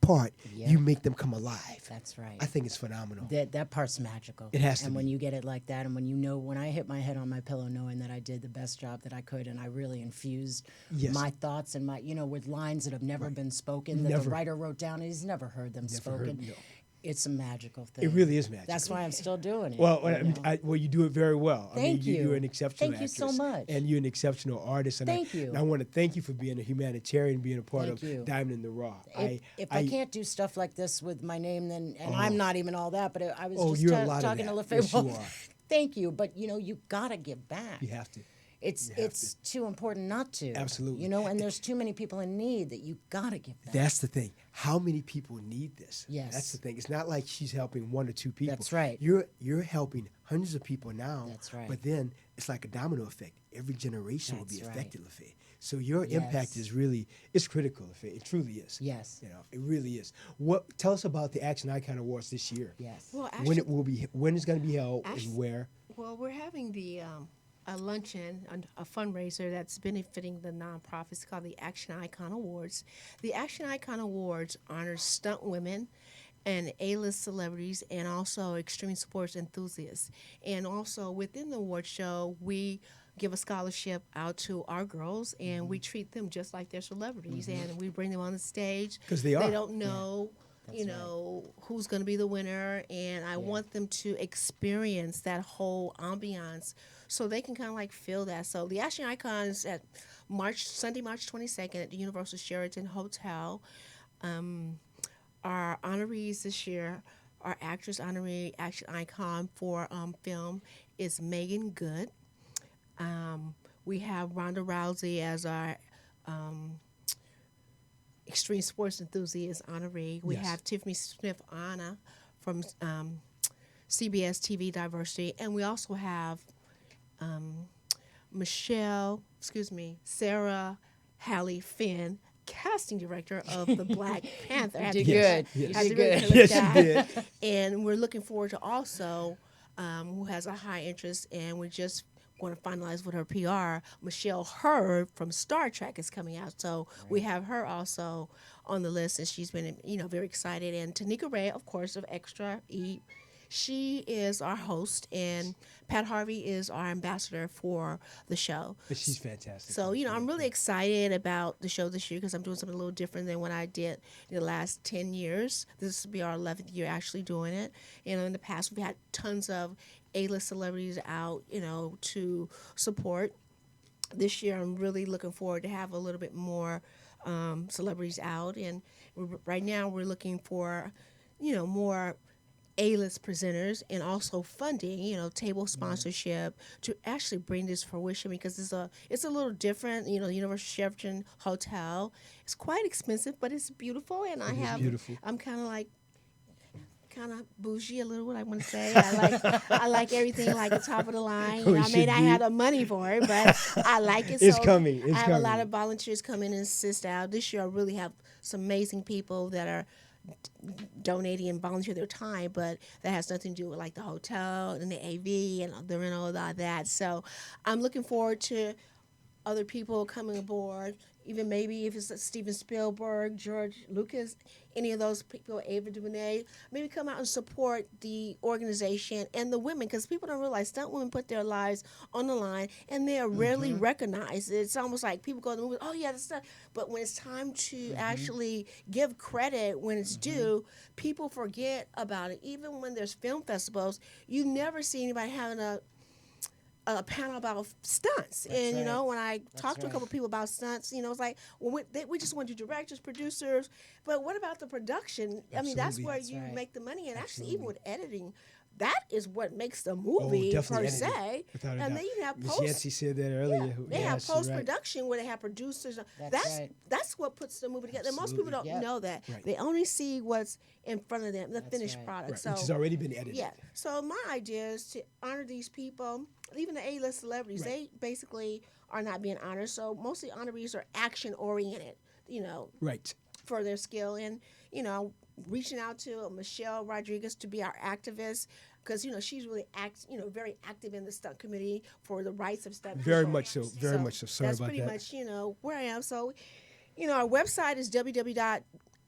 A: part,
B: Yeah.
A: you make them come alive.
B: that's right.
A: I think it's phenomenal.
B: That part's magical.
A: It has to
B: And
A: be.
B: when you get it like that, and when I hit my head on my pillow, knowing that I did the best job that I could, and I really infused
A: Yes.
B: my thoughts and with lines that have never been spoken, that
A: Never.
B: the writer wrote down, and he's never heard them
A: Never
B: spoken.
A: heard- no.
B: It's a magical thing.
A: It really is magical.
B: That's why I'm still doing it.
A: Well,
B: you know.
A: well, you do it very well.
B: Thank you.
A: You're an exceptional
B: Thank you so
A: actress.
B: much.
A: And you're an exceptional artist. And
B: Thank you.
A: And I want to thank you for being a humanitarian, being a part
B: Thank
A: of
B: you.
A: Diamond in the Rough.
B: If I can't do stuff like this with my name, then and I'm not even all that, but I was
A: Oh,
B: just
A: you're a lot of
B: talking
A: that.
B: to Lafaye.
A: Yes, you are.
B: Thank you, but you gotta give back.
A: You have to.
B: It's too important not to.
A: Absolutely.
B: And there's too many people in need that you gotta give back.
A: That's the thing. How many people need this?
B: Yes.
A: That's the thing. It's not like she's helping one or two people.
B: That's right.
A: You're helping hundreds of people now.
B: That's right.
A: But then it's like a domino effect. Every generation will be
B: That's right.
A: affected, Lafaye. So your impact is really, it's critical, Lafaye. It truly is.
B: Yes.
A: It really is. Tell us about the Action Icon Awards this year.
B: Yes.
C: Well,
A: When
C: actually,
A: it will be, when it's going to be held,
C: Actually-
A: and where?
C: well, we're having a luncheon, a fundraiser that's benefiting the nonprofit. It's called the Action Icon Awards. The Action Icon Awards honors stunt women and A-list celebrities and also extreme sports enthusiasts. And also within the award show, we give a scholarship out to our girls and we treat them just like they're celebrities and we bring them on the stage.
A: 'Cause they are.
C: They don't know. Who's going to be the winner, and I want them to experience that whole ambiance so they can kind of like feel that. So the Action Icons at Sunday, March 22nd at the Universal Sheraton Hotel. Our honorees this year, our actress honoree Action Icon for film is Megan Good. We have Ronda Rousey as our extreme sports enthusiast honoree. We
A: Yes.
C: have Tiffany Smith Anna from CBS TV Diversity, and we also have Sarah Halley Finn, casting director of the Black Panther. I had
B: Did
C: to-
B: good.
A: Yes.
C: I had to
B: Did
C: really
B: good.
C: look
A: Yes,
C: that.
A: you did.
C: And we're looking forward to also, who has a high interest, and we're just going to finalize with her PR. Michelle Hurd from Star Trek is coming out, so we have her also on the list, and she's been, very excited. And Tanika Ray, of course, of Extra E. She is our host, and Pat Harvey is our ambassador for the show.
A: But she's fantastic.
C: So, I'm really excited about the show this year because I'm doing something a little different than what I did in the last 10 years. This will be our 11th year actually doing it. In the past, we've had tons of A-list celebrities out, to support. This year, I'm really looking forward to have a little bit more celebrities out. And right now, we're looking for, more A-list presenters and also funding, table sponsorship to actually bring this fruition because it's a little different. Universal Sheraton Hotel. It's quite expensive, but it's beautiful, and
A: beautiful.
C: I'm kind of bougie a little. What I want to say, I like everything like the top of the line.
A: We
C: I may
A: should
C: not
A: be.
C: have the money for it, but I like it.
A: It's
C: so
A: coming. It's
C: I have a lot
A: coming.
C: of volunteers come in and assist out. This year, I really have some amazing people that are donating and volunteer their time, but that has nothing to do with like the hotel and the AV and the rental and all that. So I'm looking forward to other people coming aboard, even maybe if it's Steven Spielberg, George Lucas, any of those people, Ava DuVernay, maybe come out and support the organization and the women, because people don't realize stunt women put their lives on the line and they are rarely recognized. It's almost like people go to the movies, oh yeah, that's stuff. But when it's time to actually give credit when it's due, people forget about it. Even when there's film festivals, you never see anybody having a panel about stunts. And,
B: right.
C: when I talked to a couple people about stunts, it's like, well, we just want you directors, producers, but what about the production? I mean, that's
A: Absolutely.
C: where
A: That's
C: you
B: right.
C: make the money. And actually, even with editing, that is what makes the movie
A: definitely
C: per
A: editing,
C: se.
A: without a
C: And
A: doubt.
C: then you have
A: Ms.
C: post.
A: Yancy said that earlier.
C: Yeah, they
A: Yes,
C: have
A: you're right.
C: post-production where they have producers.
B: That's right.
C: That's what puts the movie together. And most people don't
B: Absolutely.
C: know that.
A: Right.
C: They only see what's in front of them, the finished
B: right.
C: product.
A: Right,
C: So
A: which has already been edited.
C: yeah. So my idea is to honor these people, even the A-list celebrities.
A: Right.
C: They basically are not being honored. So mostly honorees are action-oriented,
A: Right.
C: for their skill. And, reaching out to Michelle Rodriguez to be our activist because, she's really very active in the stunt committee for the rights of stunt
A: Very
C: people.
A: much so. Very much so. Sorry
C: that's
A: about
C: pretty
A: that.
C: much, where I am. So, our website is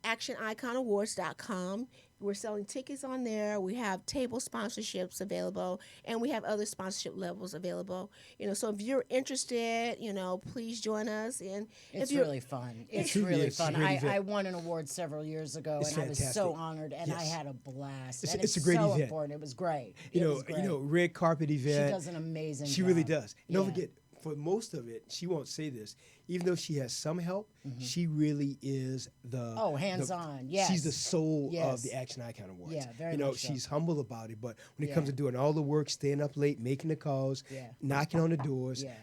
C: actioniconawards.com. We're selling tickets on there. We have table sponsorships available, and we have other sponsorship levels available. So if you're interested, please join us. And
B: It's
C: if you're
B: really fun. It's
A: truly
B: really
A: is. It's a
B: fun.
A: great
B: I
A: event.
B: won an award several years ago,
A: It's
B: and I was so
A: fantastic.
B: honored, and I
A: Yes.
B: had a blast.
A: It's-
B: And
A: it's a great
B: so
A: event.
B: important. It was great.
A: You
B: It
A: know,
B: was great.
A: red carpet event.
B: She does an amazing
A: She
B: job.
A: really does. And don't
B: Yeah.
A: forget, for most of it, she won't say this. Even though she has some help, she really is the
B: Oh, hands-on, yes.
A: She's the soul of
B: Yes.
A: the Action Icon Awards.
B: Yeah, very much so.
A: She's humble about it, but when it
B: Yeah.
A: comes to doing all the work, staying up late, making the calls,
B: Yeah.
A: knocking on the doors,
B: Yeah.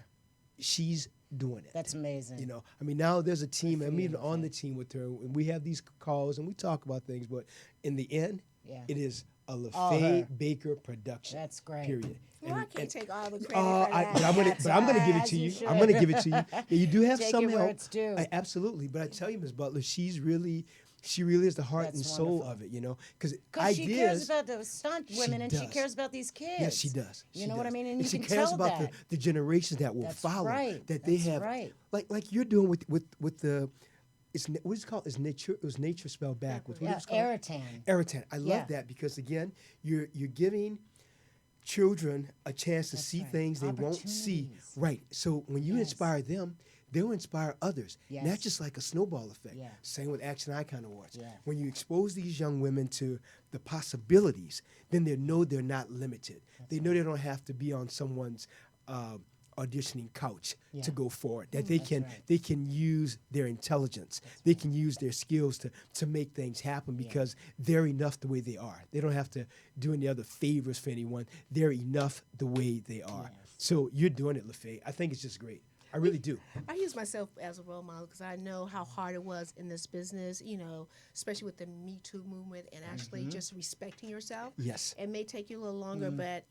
A: she's doing it.
B: That's amazing.
A: Now there's a team.
B: for
A: I'm
B: you,
A: even on
B: Lafaye.
A: the team with her, and we have these calls and we talk about things. But in the end,
B: Yeah.
A: it is a
B: All
A: Lafaye
B: her.
A: Baker production.
B: That's great.
A: Period.
C: Well, I
A: And-
C: can't
A: and-
C: take all the credit
A: Oh,
C: for that.
A: but I'm gonna give it
B: As
A: to
B: you
A: you.
B: should.
A: I'm gonna give it to you. Yeah, you do have
B: Take
A: some
B: it where
A: help.
B: it's due.
A: Absolutely, but I tell you, Ms. Butler, she really is the heart
B: That's
A: and soul
B: wonderful.
A: of it. Because
B: Because she cares
A: ideas.
B: about the stunt women, and she
A: does.
B: cares about these kids.
A: Yes, she does.
B: You
A: She
B: know what I
A: does.
B: mean? And you
A: she
B: can
A: cares
B: tell
A: about
B: that.
A: the generations that will
B: That's
A: follow.
B: right.
A: That they
B: That's
A: have,
B: right.
A: like you're doing with the. What is it called? It's nature. It was nature spelled backwards. What
B: Yeah,
A: is it called?
B: Aerotan.
A: Aerotan. I love
B: Yeah.
A: that because again, you're giving children a chance to
B: That's
A: see
B: right.
A: things they won't see.
B: Opportunities.
A: Right. So when you
B: Yes.
A: inspire them, they'll inspire others. And that's
B: Yes.
A: just like a snowball effect.
B: Yeah.
A: Same with Action Icon Awards.
B: Yeah.
A: When you expose these young women to the possibilities, then they know they're not limited. They know they don't have to be on someone's auditioning couch
B: Yeah.
A: to go forward. That they
B: That's
A: can
B: right.
A: they can use their intelligence. They can use their skills to make things happen because they're enough the way they are. They don't have to do any other favors for anyone. They're enough the way they are.
B: Yes.
A: So you're doing it, Lafaye. I think it's just great. I really do.
C: I use myself as a role model because I know how hard it was in this business, especially with the Me Too movement and actually just respecting yourself.
A: Yes.
C: It may take you a little longer, but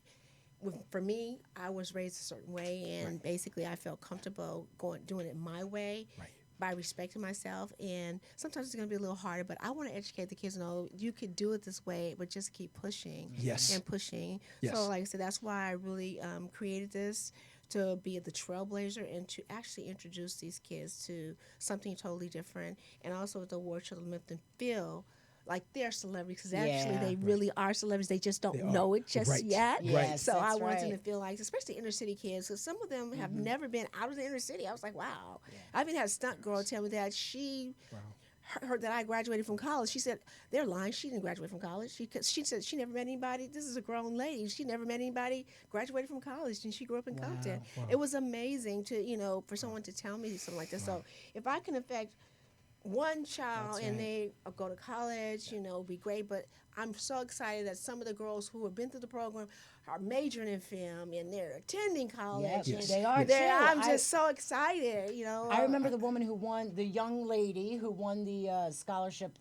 C: for me, I was raised a certain way, and basically I felt comfortable doing it my way.
A: Right.
C: By respecting myself, and sometimes it's going to be a little harder, but I want to educate the kids. You could do it this way, but just keep pushing
A: Yes.
C: and pushing.
A: Yes.
C: So, like I said, that's why I really created this to be the trailblazer and to actually introduce these kids to something totally different, and also the award show to make them feel like they're celebrities because actually
B: Yeah.
C: they really are celebrities. They just don't
A: They are.
C: know it just
A: Right.
C: yet.
B: Yes,
C: So I
B: that's
C: want them to
B: right.
C: feel like, especially inner city kids, because some of them have never been out of the inner city. I was like, wow. I even had a stunt girl tell me that she heard that I graduated from college. She said, they're lying. She didn't graduate from college. She said she never met anybody. This is a grown lady. She never met anybody, graduated from college, and she grew up in Compton. It was amazing to, for someone to tell me something like this. So if I can affect one child
B: That's
C: and
B: right.
C: they go to college, be great. But I'm so excited that some of the girls who have been through the program are majoring in film and they're attending college.
B: Yes,
C: and
B: they are too.
C: I'm just so excited,
B: I remember the woman who won, the young lady who won the scholarship.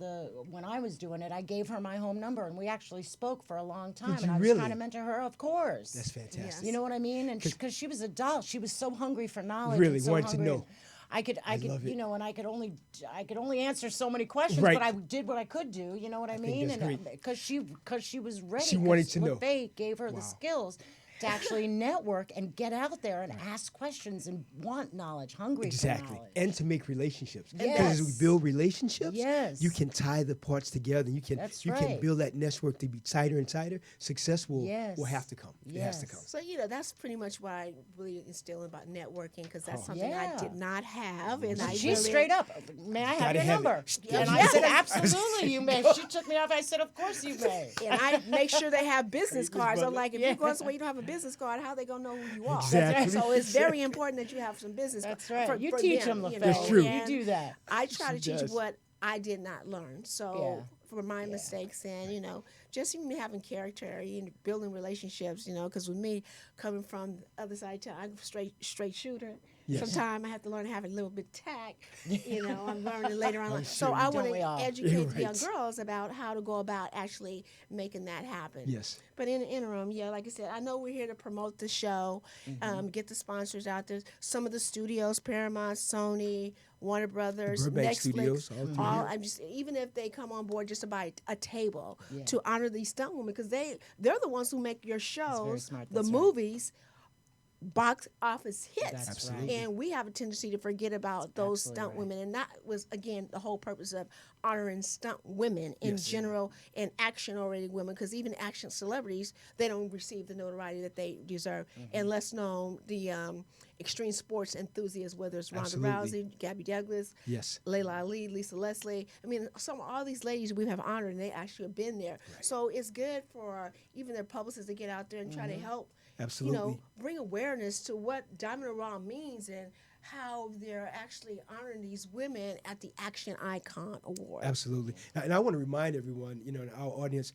B: When I was doing it, I gave her my home number, and we actually spoke for a long time.
A: Did
B: and
A: you
B: I was
A: really?
B: trying to mentor her, of course.
A: That's fantastic.
C: Yes.
B: You know what I mean? And because she was a doll, she was so hungry for knowledge.
A: Really
B: and so
A: wanted to
B: hungry.
A: know.
B: I could,
A: love it.
B: and I could only answer so many questions,
A: Right.
B: but I did what I could do. You know what I mean?
A: that's
B: And
A: great.
B: because she was ready.
A: She wanted
B: 'cause
A: to know.
B: Lafaye gave her the
A: Wow.
B: skills to actually network and get out there and ask questions and want knowledge, hungry
A: Exactly.
B: for knowledge.
A: And to make relationships. Because
B: Yes.
A: as we build relationships,
B: Yes.
A: you can tie the parts together. You can
B: That's
A: can
B: right.
A: build that network to be tighter and tighter. Success will
B: Yes.
A: have to come. It has to come.
B: Yes.
C: So that's pretty much what I really instill about networking because that's
A: Oh.
C: something I
B: Yeah.
C: did not have, and I
B: She's
C: really,
B: straight up. May I have
A: Gotta
B: your
A: have it.
B: number?
A: Yeah,
B: And I
A: yes.
B: said, absolutely, you may. She took me off. I said, of course you may.
C: And I make sure they have business cards. I'm
A: Butler.
C: like, if
B: Yeah.
C: you're going somewhere you don't have a business card, how are they gonna know who you are?
A: Exactly.
C: So it's very important that you have some business.
B: That's
C: cards
B: right. You
C: for
B: teach them,
C: them,
B: Lafaye.
A: That's true.
B: You
C: And
B: do that.
C: I try to
A: She
C: teach
A: does.
C: what I did not learn. So
B: Yeah.
C: for my mistakes and just even having character, building relationships. Because with me coming from the other side, I'm straight shooter.
A: Yes.
C: Sometimes I have to learn to have a little bit of tact. I'm learning later on. So
A: sure.
C: I want
B: Don't we
C: to
B: all?
C: educate the young
A: Right.
C: girls about how to go about actually making that happen.
A: Yes.
C: But in the interim, like I said, I know we're here to promote the show, get the sponsors out there. Some of the studios, Paramount, Sony, Warner Brothers,
A: Burbank
C: Netflix,
A: Studios, all three
C: all.
A: here.
C: I'm just even if they come on board just to buy a table
B: Yeah.
C: to honor these stunt women because they're the ones who make your shows,
B: smart.
C: the
B: That's right.
C: movies. Box office hits,
B: That's
A: Absolutely.
C: and we have a tendency to forget about those
B: absolutely
C: stunt
B: right.
C: women, and that was again the whole purpose of honoring stunt women in
A: Yes.
C: general and action-oriented women, because even action celebrities, they don't receive the notoriety that they deserve. And less known, the extreme sports enthusiasts, whether it's Ronda
A: Absolutely.
C: Rousey, Gabby Douglas,
A: Yes.
C: Layla Ali, Lisa Leslie. I mean, all these ladies we have honored, and they actually have been there. So it's good for even their publicists to get out there and try to help,
A: Absolutely.
C: bring awareness to what Diamond and Raw means and how they're actually honoring these women at the Action Icon Award.
A: Absolutely. And I want to remind everyone, in our audience,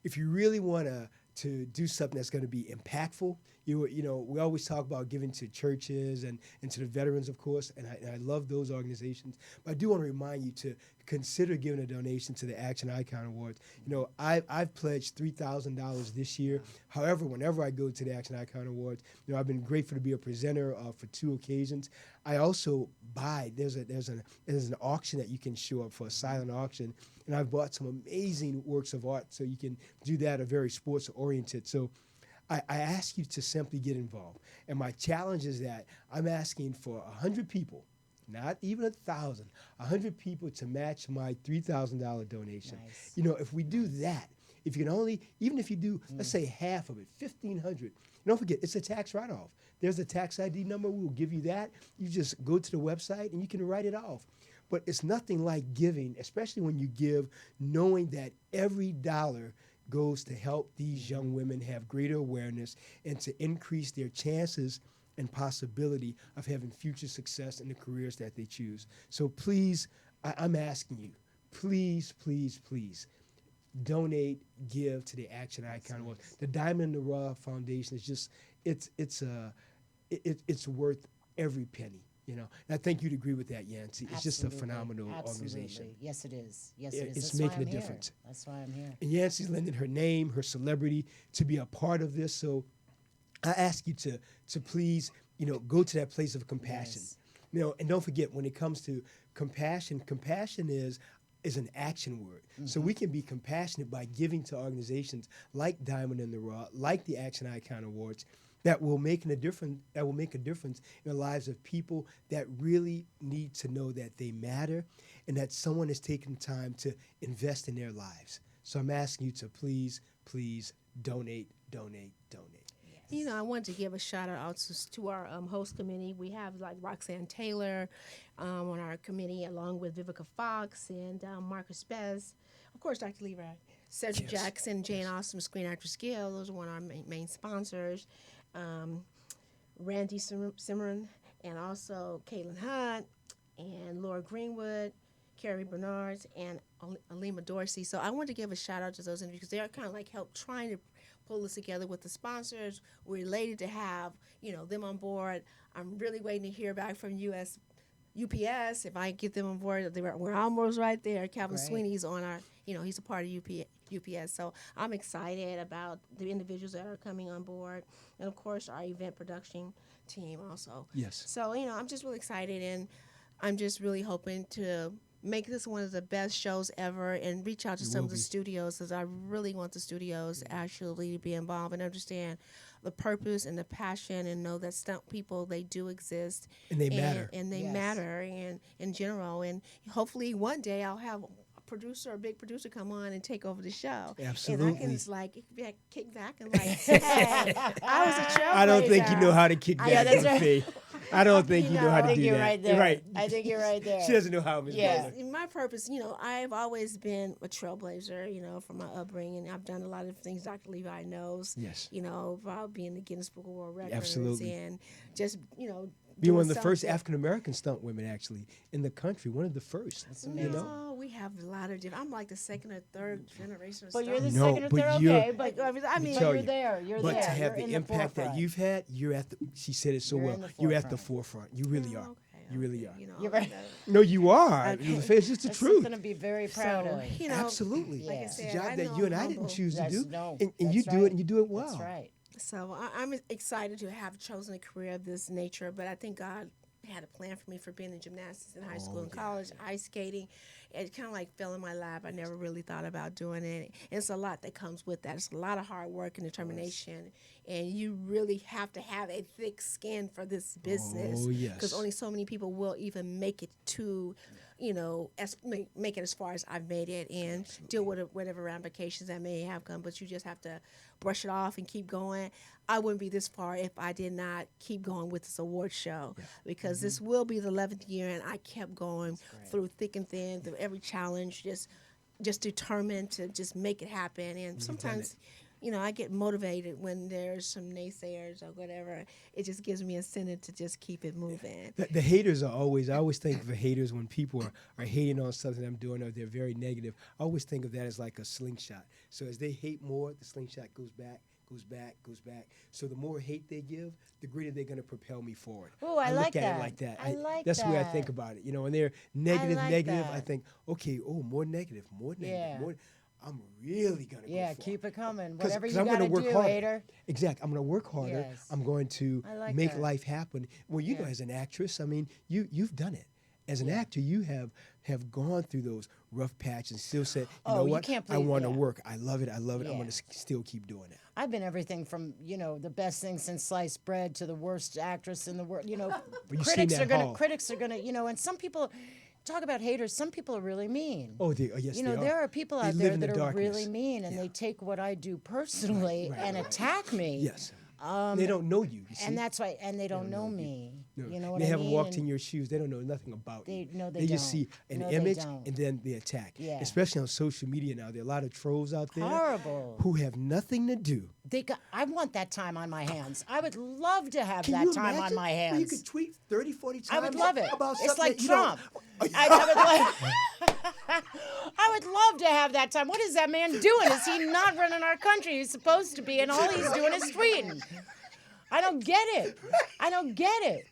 A: if you really want to do something that's going to be impactful, we always talk about giving to churches and to the veterans, of course, and I love those organizations. But I do want to remind you to consider giving a donation to the Action Icon Awards. I've pledged $3,000 this year. However, whenever I go to the Action Icon Awards, I've been grateful to be a presenter for 2 occasions. I also buy. There's an auction that you can show up for, a silent auction, and I've bought some amazing works of art. So you can do that, are very sports oriented. So I ask you to simply get involved. And my challenge is that I'm asking for 100 people, not even 1,000, 100 people to match my $3,000 donation.
B: Nice.
A: If we do that, if you can only, even if you do, let's say half of it, 1,500, don't forget, it's a tax write-off. There's a tax ID number. We'll give you that. You just go to the website and you can write it off. But it's nothing like giving, especially when you give, knowing that every dollar goes to help these young women have greater awareness and to increase their chances and possibility of having future success in the careers that they choose. So please, I'm asking you, please, please, please, donate, give to the Action Icon Awards. The Diamond and the Raw Foundation is just, it's worth every penny. And I think you'd agree with that, Yancy. It's just a phenomenal organization.
B: Yes, it is. Yes,
A: Yeah,
B: it is.
A: it's
B: That's why
A: making
B: I'm
A: a
B: here.
A: difference.
B: That's why I'm here.
A: And Yancy's lending her name, her celebrity, to be a part of this. So I ask you to please, go to that place of compassion.
B: Yes.
A: And don't forget, when it comes to compassion is an action word. So we can be compassionate by giving to organizations like Diamond and the Raw, like the Action Icon Awards, that will make a difference in the lives of people that really need to know that they matter and that someone is taking time to invest in their lives. So I'm asking you to please, please donate, donate, donate.
C: I wanted to give a shout out to our host committee. We have like Roxanne Taylor on our committee, along with Vivica Fox and Marcus Bez. Of course, Dr. Levi, Cedric
A: Yes.
C: Jackson, Jane Austen, Screen Actors Guild. Those are one of our main sponsors. Randy Simran, and also Caitlin Hunt, and Laura Greenwood, Carrie Bernards, and Alima Dorsey. So I wanted to give a shout out to those individuals because they're kind of like help trying to pull this together with the sponsors. We're elated to have them on board. I'm really waiting to hear back from UPS. If I get them on board, we're almost right there. Calvin
B: Great.
C: Sweeney's on our, he's a part of UPS. So I'm excited about the individuals that are coming on board. And of course, our event production team also.
A: Yes.
C: So, I'm just really excited, and I'm just really hoping to make this one of the best shows ever and reach out to some of the studios, because I really want the studios actually to be involved and understand the purpose and the passion and know that stunt people, they do exist.
A: And they matter.
C: And they
B: Yes.
C: matter and in general. And hopefully one day I'll have a big producer come on and take over the show.
A: Absolutely.
C: And I can just kick back and hey, I was a trailblazer.
A: I don't think you know how to kick
C: Yeah,
A: back,
C: that's right.
A: Lafaye. I don't think you know how
B: I
A: to
B: think
A: do
B: you're
A: that.
B: right there.
A: Right.
B: I think you're right there.
A: She doesn't know how Ms.
B: Yeah.
A: Butler.
C: In my purpose, I've always been a trailblazer, from my upbringing. I've done a lot of things Dr. Levi knows.
A: Yes.
C: About being in the Guinness Book of World Records.
A: Absolutely.
C: And just,
A: Being one
C: doing
A: of the first
C: something.
A: African American stunt women, actually, in the country. One of the first.
B: That's
A: You
B: amazing.
A: know?
C: No, we have a lot of different. I'm like the second or third generation of
B: But you're the
C: stunt.
A: No,
B: second or
A: but
B: third,
A: you're-
B: okay. But
C: I mean,
A: tell
B: you're
A: you.
B: there. You're
A: But
B: there.
A: to have
B: You're
A: the
B: in
A: impact that
B: forefront.
A: you've had, you're at the. She said it so
B: You're
A: well.
B: in the
A: You're at the
B: forefront.
A: forefront. You really are.
C: Okay,
A: You really
C: okay,
A: are.
B: You're right.
A: No, you are.
C: Okay.
A: Lafaye, it's just the
B: That's
A: truth.
B: something to be very proud
C: So,
B: of.
A: Absolutely.
C: like I
B: Yes.
A: It's a
C: said,
A: job
C: I
A: that
C: know
A: you and
C: I'm
A: I didn't
C: humble.
A: choose to
B: That's-
A: do.
B: no,
A: and
B: that's
A: you do
B: right.
A: it, and you do it well.
B: That's right.
C: So I'm excited to have chosen a career of this nature, but I think God had a plan for me for being in gymnastics in high school and college, ice skating. It kind of like fell in my lap. I never really thought about doing it. And it's a lot that comes with that. It's a lot of hard work and determination. And you really have to have a thick skin for this business.
A: Oh, yes.
C: Because only so many people will even make it to make it as far as I've made it and deal with whatever ramifications that may have come. But you just have to brush it off and keep going. I wouldn't be this far if I did not keep going with this award show because this will be the 11th year, and I kept going through thick and thin, through every challenge, just determined to just make it happen. And sometimes, I get motivated when there's some naysayers or whatever. It just gives me incentive to just keep it moving.
A: The haters are always, I always think of the haters when people are hating on something I'm doing or they're very negative. I always think of that as like a slingshot. So as they hate more, the slingshot goes back. Goes back, goes back. So the more hate they give, the greater they're going to propel me forward.
B: Oh, I like
A: look at
B: that.
A: it like that.
B: I like
A: that's
B: that.
A: the way I think about it. When they're negative,
B: like
A: I
B: that.
A: think, okay, more negative,
B: Yeah.
A: more. I'm really going to go for
B: keep it coming.
A: 'Cause-
B: Whatever
A: 'cause
B: you
A: I'm
B: got to
A: gonna work
B: do,
A: harder.
B: hater.
A: Exactly. I'm going to work harder.
B: Yes.
A: I'm going to
B: I like
A: make
B: that.
A: life happen. Well, you know, as an actress, I mean, you've done it. As an actor, you have gone through those rough patches and still said, you know
B: you
A: what?
B: can't
A: I
B: please-
A: want to
B: yeah.
A: work. I love it. I'm
B: Yeah.
A: going to still keep doing it.
B: I've been everything from, the best thing since sliced bread to the worst actress in the world.
A: you've
B: Critics
A: seen
B: are
A: that
B: gonna
A: hall.
B: critics are gonna, and some people talk about haters. Some people are really mean.
A: Oh, yes, they
B: there are people
A: They
B: out
A: live
B: there
A: in the
B: that are
A: darkness.
B: really mean, and they take what I do personally and attack me.
A: Yes. They don't know you. See?
B: And that's why, and they don't know me.
A: No.
B: You know what
A: they
B: I
A: haven't
B: mean?
A: walked
B: And
A: in your shoes. They don't know nothing about you.
B: they
A: They just
B: don't.
A: see an
B: No, they
A: image
B: don't.
A: and then they attack.
B: Yeah.
A: Especially on social media now. There are a lot of trolls out there
B: Horrible.
A: who have nothing to do.
B: I want that time on my hands. I would love to have
A: Can
B: that
A: you
B: time
A: imagine?
B: on my
A: Where
B: hands.
A: You could tweet 30, 40 times
B: I would love it.
A: about
B: It's
A: something
B: like
A: that you
B: Trump.
A: don't-
B: I would love to have that time. What is that man doing? Is he not running our country? He's supposed to be, and all he's doing is tweeting. I don't get it. I don't get it.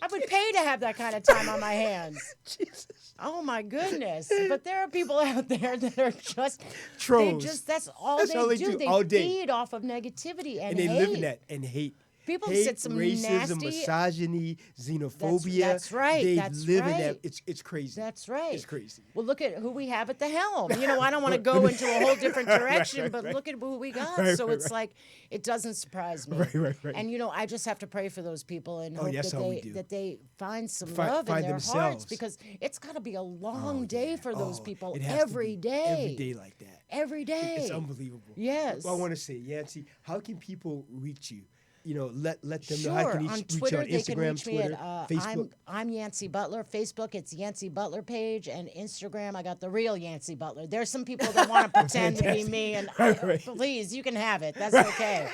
B: I would pay to have that kind of time on my hands.
A: Jesus.
B: Oh my goodness! But there are people out there that are just
A: Trolls.
B: That's all
A: That's
B: they
A: all they
B: do.
A: do
B: They
A: all day.
B: feed off of negativity and
A: And they
B: hate.
A: live in that and hate.
B: People
A: hate,
B: said some
A: racism,
B: nasty.
A: misogyny, xenophobia.
B: That's right,
A: They
B: that's
A: live in
B: right.
A: that. It's crazy.
B: That's right.
A: It's crazy.
B: Well, look at who we have at the helm. I don't want to go into a whole different direction, but
A: right.
B: look at who we got.
A: Right,
B: So
A: right,
B: it's like, it doesn't surprise me.
A: Right.
B: And I just have to pray for those people and hope
A: that's all we do.
B: that they find some
A: Find
B: love in their
A: themselves.
B: hearts, because it's got to be a long day for those people
A: It has to
B: every
A: be
B: day.
A: Every day like that.
B: Every day.
A: It's unbelievable.
B: Yes.
A: Well, I want to say, Yancy, how can people reach you? Let them
B: Sure.
A: know how can
B: On
A: reach
B: Twitter,
A: you on
B: they can
A: Instagram,
B: reach
A: Twitter,
B: me at
A: Facebook.
B: I'm Yancy Butler. Facebook, it's Yancy Butler page, and Instagram, I got the real Yancy Butler. There's some people that want to pretend to be me, and
A: Right.
B: please, you can have it. That's okay.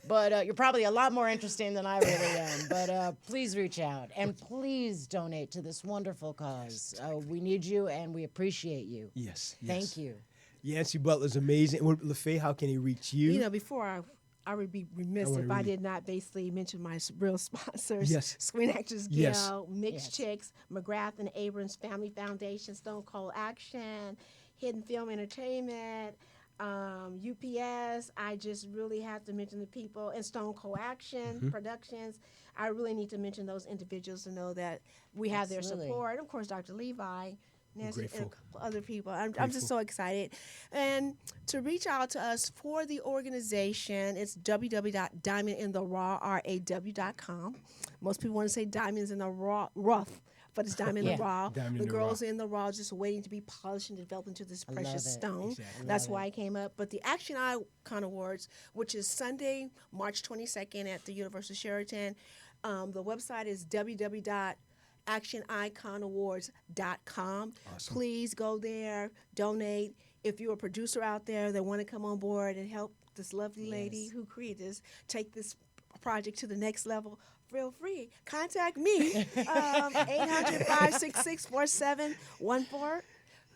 B: But you're probably a lot more interesting than I really am. But please reach out, and please donate to this wonderful cause. We need you, and we appreciate you.
A: Yes.
B: Thank you.
A: Yancy Butler's amazing. Lafaye, how can he reach you?
C: Before I would be remiss
A: wanna
C: if I
A: read.
C: did not basically mention my real sponsors.
A: Yes.
C: Screen Actors Guild,
A: Yes.
C: Mixed
B: Yes.
C: Chicks, McGrath and Abrams Family Foundation, Stone Cold Action, Hidden Film Entertainment, UPS. I just really have to mention the people, and Stone Cold Action Productions. I really need to mention those individuals to know that we have their
B: Absolutely.
C: support. And of course, Dr. Levi, Nancy, and a
A: Grateful.
C: couple other people. I'm just so excited. And to reach out to us for the organization, it's www.diamondintheraw.com. Most people want to say diamonds in the rough, but it's diamond in
B: Yeah.
C: the raw.
A: Diamond
C: The
A: in the
C: girls in the raw just waiting to be polished and developed into this
B: love
C: precious
B: it.
C: stone.
A: Exactly.
C: That's why I came up. But the Action Icon Awards, which is Sunday, March 22nd at the Universal Sheraton, the website is www.actioniconawards.com. Please go there, donate. If you're a producer out there that want to come on board and help this lovely lady who created this take this project to the next level, feel free. Contact me, 800-566-4714,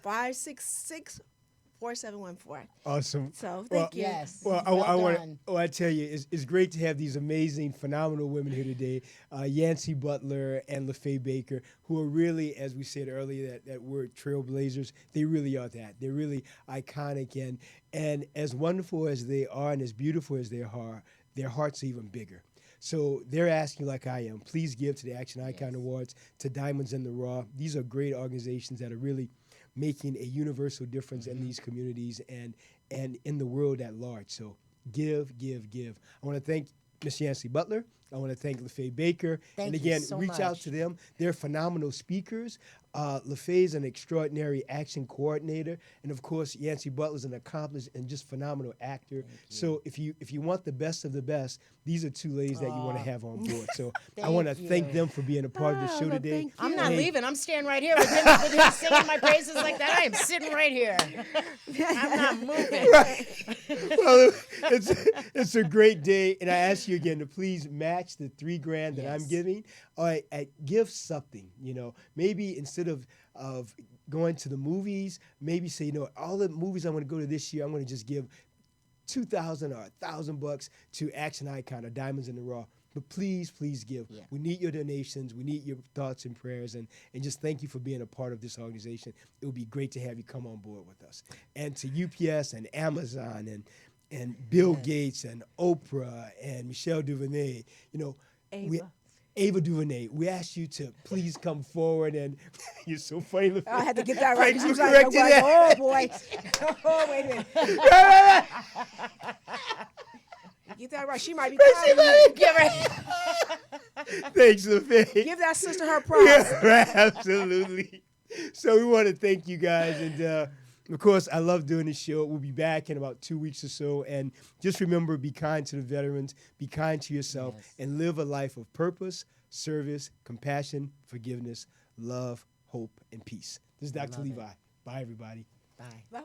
C: 566-4714.
A: Awesome.
C: So thank you.
B: Yes.
A: Well,
B: Well
A: I want
B: done.
A: to. I tell you, it's great to have these amazing, phenomenal women here today, Yancy Butler and Lafaye Baker, who are really, as we said earlier, that word trailblazers. They really are that. They're really iconic, and as wonderful as they are, and as beautiful as they are, their hearts are even bigger. So they're asking, like I am, please give to the Action Icon Awards, to Diamonds in the Raw. These are great organizations that are really making a universal difference in these communities and in the world at large. So give. I want to thank Miss Yancy Butler. I want to thank Lafaye Baker.
B: Thank
A: and
B: you
A: again,
B: so
A: reach out
B: much.
A: to them. They're phenomenal speakers. Lafaye is an extraordinary action coordinator. And of course, Yancy Butler is an accomplished and just phenomenal actor. So if you want the best of the best, these are two ladies that you want to have on board. So I want to thank them for being a part of the show
C: well,
A: today.
C: thank
B: I'm
C: you.
B: not
A: Hey,
B: leaving. I'm staying right here with him singing my praises like that. I am sitting right here. I'm not moving.
A: Well, it's a great day, and I ask you again to please match the $3,000 that I'm
B: Yes.
A: giving. All right, give something. Maybe instead of going to the movies, maybe say, all the movies I'm going to go to this year, I'm going to just give $2,000 or $1,000 to Action Icon or Diamonds in the Raw. But please, please give.
B: Yeah.
A: We need your donations. We need your thoughts and prayers. And just thank you for being a part of this organization. It would be great to have you come on board with us. And to UPS and Amazon and Bill Gates and Oprah and Michelle Duvernay, Ava DuVernay, we ask you to please come forward. And you're so funny. Lafaye.
C: I had to get that right.
A: Thanks
C: 'Cause
A: for
C: he was like,
A: correcting that.
C: oh boy. Oh, wait a minute. Get that right. She might be crying.
B: Give her-
A: Thanks, Lafaye.
C: Give that sister her props.
A: Yeah, absolutely. So we want to thank you guys. And of course, I love doing this show. We'll be back in about 2 weeks or so. And just remember, be kind to the veterans, be kind to yourself, and live a life of purpose, service, compassion, forgiveness, love, hope, and peace. This is Dr. Levi. Bye, everybody.
B: Bye.
C: Bye-bye.